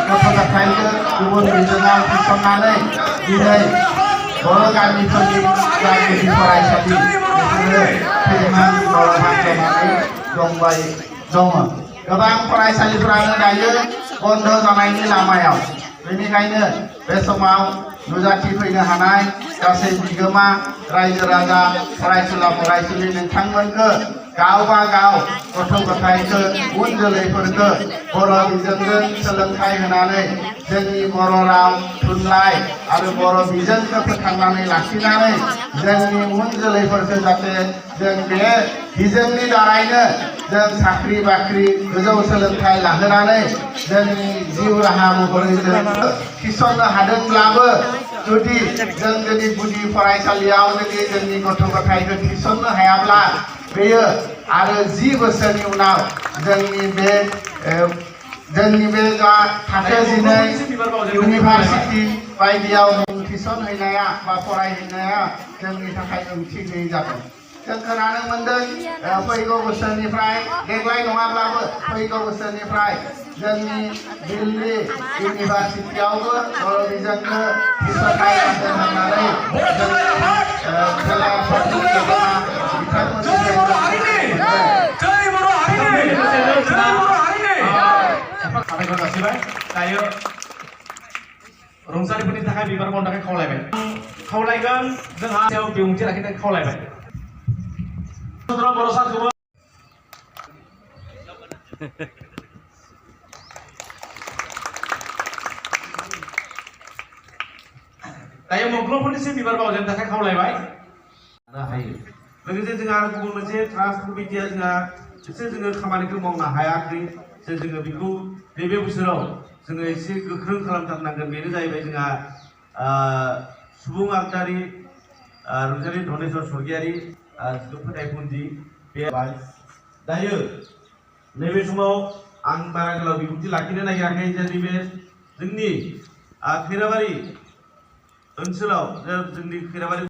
गथ' गथायखौ गुबुन बिजोङाव थिसननानै दिनै बर' गामिफोरनि जा गुदि फरायसालि बेफोरो फेदेरनानै बर' हांखोनानै दङ। गोबां फरायसालिफोरानो दायो बन्द जानायनि लामायाव। बेनिखायनो बे समाव नुजाथि फैनो हानाय गासै बिगोमा रायजो राजा फरायसुला फरायसुलि नोंथांमोनखौ गावबा गाव गथ' गथायखौ उन जोलैफोरखौ बर' बिजोंजों सोलोंथाइ होनानै जोंनि बर' राव थुनलाइ आरो बर' बिजोंखौ फोथांनानै लाखिनानै जोंनि उन जोलैफोरखौ जाहाथे जों बे बिजोंनि दारैनो जों साख्रि बाख्रि गोजौ सोलोंथाइ लाहोनानै जोंनि जिउ राहा महरै जों थिसननो हादोंब्लाबो जुदि जों जोंनि गुदि फरायसालियाव जोंनि गथ' गथायखौ थिसननो हायाब्ला बेयो आरो 10 बोसोरनि उनाव जोंनि बे जा थाखो 12 इउनिभारसिटि बायदियाव मुं थिसनहैनाया बा फरायहैनाया जोंनि थाखाय ओंथि गैयै जागोन। जों खोनानो मोनदों फैगौ बोसोरनिफ्राय देग्लाय नङाब्लाबो फैगौ बोसोरनिफ्राय जोंनि दिल्ली इउनिभारसिटियावबो बर' बिजोंखौ थिसननाय जागोन होननानै दायो रंजालिफोरनि थाखाय बिबार बावनो थाखाय खावलायगोन जोंहा बिबुंथि लाखिनो खावलायबाय। बर' सानखौबो दायो मुंख्लंफोरनिसिम बिबार बावजेननो थाखाय खावलायबाय हायो। लोगोसे जोंहा गुबुन मोनसे ट्रास्ट कमिटिया जोंहा एसे जोङो खामानिखौ मावनो हायाखै। जोङो बेखौ नैबे बोसोराव जोङो एसे गोख्रों खालामथारनांगोन। बेनो जाहैबाय जोंहा सुबुं आगदारि रुंसारि धनेश्वर स्वर्गियारि फोथायफुंजि बे दायो नैबे समाव आं बारा गोलाव बिबुंथि लाखिनो नागिराखै। नैबे जोंनि खैराबारि ओनसोलाव जोंनि खैराबारि